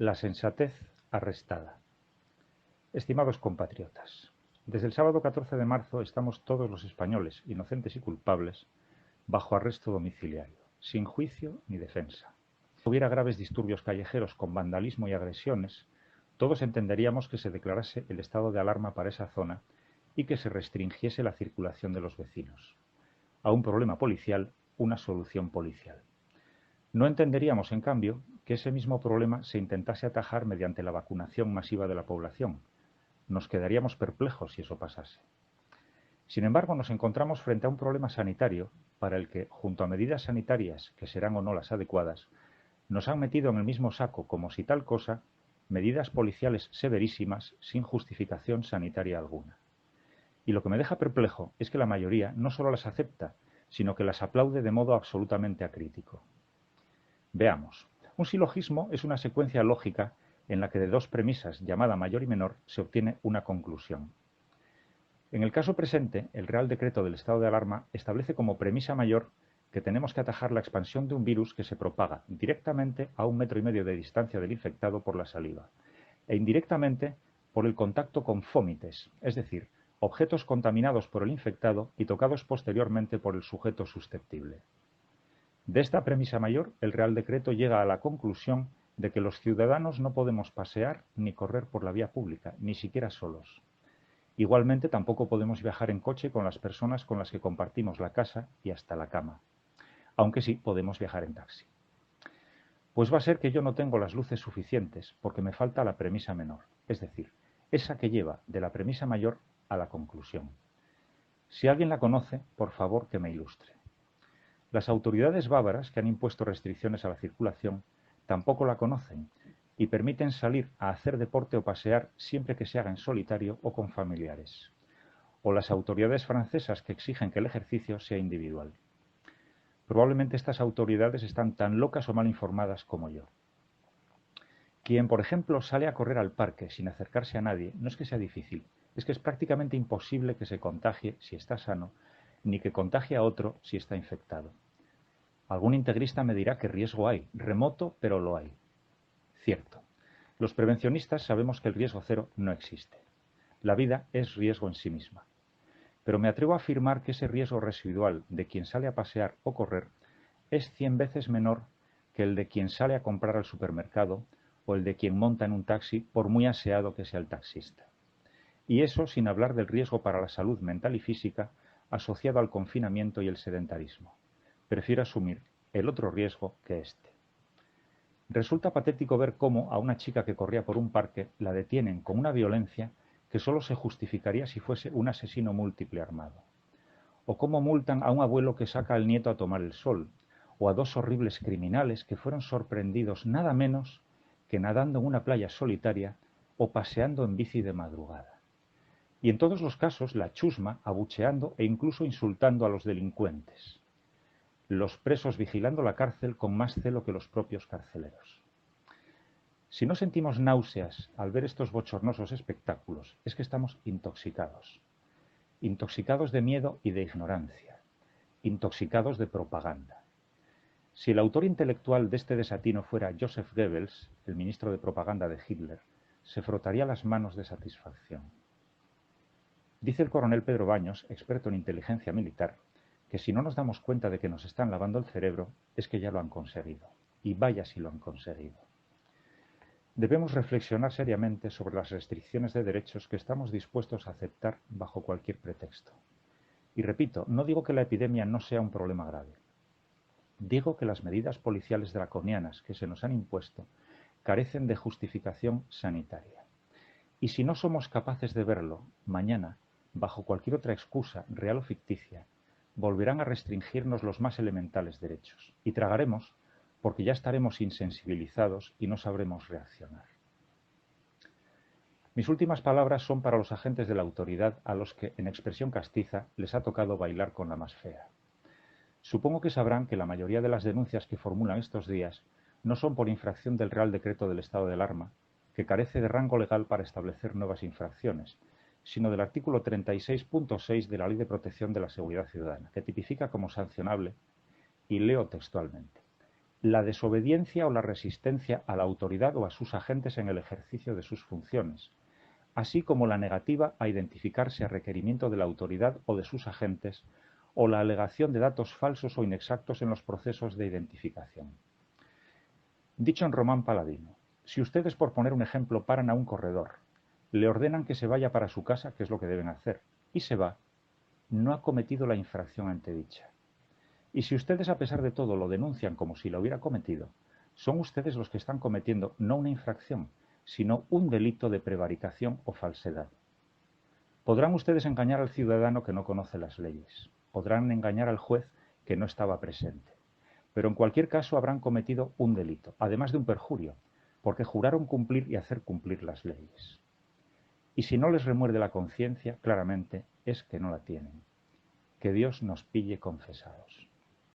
La sensatez arrestada. Estimados compatriotas, desde el sábado 14 de marzo estamos todos los españoles, inocentes y culpables, bajo arresto domiciliario, sin juicio ni defensa. Si hubiera graves disturbios callejeros con vandalismo y agresiones, todos entenderíamos que se declarase el estado de alarma para esa zona y que se restringiese la circulación de los vecinos. A un problema policial, una solución policial. No entenderíamos, en cambio, que ese mismo problema se intentase atajar mediante la vacunación masiva de la población. Nos quedaríamos perplejos si eso pasase. Sin embargo, nos encontramos frente a un problema sanitario para el que, junto a medidas sanitarias que serán o no las adecuadas, nos han metido en el mismo saco, como si tal cosa, medidas policiales severísimas sin justificación sanitaria alguna. Y lo que me deja perplejo es que la mayoría no solo las acepta, sino que las aplaude de modo absolutamente acrítico. Veamos. Un silogismo es una secuencia lógica en la que de dos premisas, llamada mayor y menor, se obtiene una conclusión. En el caso presente, el Real Decreto del estado de alarma establece como premisa mayor que tenemos que atajar la expansión de un virus que se propaga directamente a 1,5 metros de distancia del infectado por la saliva e indirectamente por el contacto con fómites, es decir, objetos contaminados por el infectado y tocados posteriormente por el sujeto susceptible. De esta premisa mayor, el Real Decreto llega a la conclusión de que los ciudadanos no podemos pasear ni correr por la vía pública, ni siquiera solos. Igualmente, tampoco podemos viajar en coche con las personas con las que compartimos la casa y hasta la cama, aunque sí podemos viajar en taxi. Pues va a ser que yo no tengo las luces suficientes porque me falta la premisa menor, es decir, esa que lleva de la premisa mayor a la conclusión. Si alguien la conoce, por favor que me ilustre. Las autoridades bávaras, que han impuesto restricciones a la circulación, tampoco la conocen y permiten salir a hacer deporte o pasear siempre que se haga en solitario o con familiares. O las autoridades francesas, que exigen que el ejercicio sea individual. Probablemente estas autoridades están tan locas o mal informadas como yo. Quien, por ejemplo, sale a correr al parque sin acercarse a nadie, no es que sea difícil, es que es prácticamente imposible que se contagie si está sano, ni que contagie a otro si está infectado. Algún integrista me dirá que riesgo hay, remoto, pero lo hay. Cierto. Los prevencionistas sabemos que el riesgo cero no existe. La vida es riesgo en sí misma. Pero me atrevo a afirmar que ese riesgo residual de quien sale a pasear o correr es 100 veces menor que el de quien sale a comprar al supermercado o el de quien monta en un taxi, por muy aseado que sea el taxista. Y eso sin hablar del riesgo para la salud mental y física asociado al confinamiento y el sedentarismo. Prefiero asumir el otro riesgo que este. Resulta patético ver cómo a una chica que corría por un parque la detienen con una violencia que solo se justificaría si fuese un asesino múltiple armado. O cómo multan a un abuelo que saca al nieto a tomar el sol, o a dos horribles criminales que fueron sorprendidos nada menos que nadando en una playa solitaria o paseando en bici de madrugada. Y en todos los casos la chusma abucheando e incluso insultando a los delincuentes. Los presos vigilando la cárcel con más celo que los propios carceleros. Si no sentimos náuseas al ver estos bochornosos espectáculos, es que estamos intoxicados. Intoxicados de miedo y de ignorancia. Intoxicados de propaganda. Si el autor intelectual de este desatino fuera Joseph Goebbels, el ministro de propaganda de Hitler, se frotaría las manos de satisfacción. Dice el coronel Pedro Baños, experto en inteligencia militar, que si no nos damos cuenta de que nos están lavando el cerebro, es que ya lo han conseguido. Y vaya si lo han conseguido. Debemos reflexionar seriamente sobre las restricciones de derechos que estamos dispuestos a aceptar bajo cualquier pretexto. Y repito, no digo que la epidemia no sea un problema grave. Digo que las medidas policiales draconianas que se nos han impuesto carecen de justificación sanitaria. Y si no somos capaces de verlo, mañana, bajo cualquier otra excusa, real o ficticia, volverán a restringirnos los más elementales derechos. Y tragaremos porque ya estaremos insensibilizados y no sabremos reaccionar. Mis últimas palabras son para los agentes de la autoridad a los que, en expresión castiza, les ha tocado bailar con la más fea. Supongo que sabrán que la mayoría de las denuncias que formulan estos días no son por infracción del Real Decreto del estado de alarma, que carece de rango legal para establecer nuevas infracciones, sino del artículo 36.6 de la Ley de Protección de la Seguridad Ciudadana, que tipifica como sancionable, y leo textualmente: la desobediencia o la resistencia a la autoridad o a sus agentes en el ejercicio de sus funciones, así como la negativa a identificarse a requerimiento de la autoridad o de sus agentes, o la alegación de datos falsos o inexactos en los procesos de identificación. Dicho en román paladino, si ustedes, por poner un ejemplo, paran a un corredor, le ordenan que se vaya para su casa, que es lo que deben hacer, y se va, no ha cometido la infracción antedicha. Y si ustedes, a pesar de todo, lo denuncian como si lo hubiera cometido, son ustedes los que están cometiendo no una infracción, sino un delito de prevaricación o falsedad. Podrán ustedes engañar al ciudadano que no conoce las leyes, podrán engañar al juez que no estaba presente, pero en cualquier caso habrán cometido un delito, además de un perjurio, porque juraron cumplir y hacer cumplir las leyes. Y si no les remuerde la conciencia, claramente es que no la tienen. Que Dios nos pille confesados.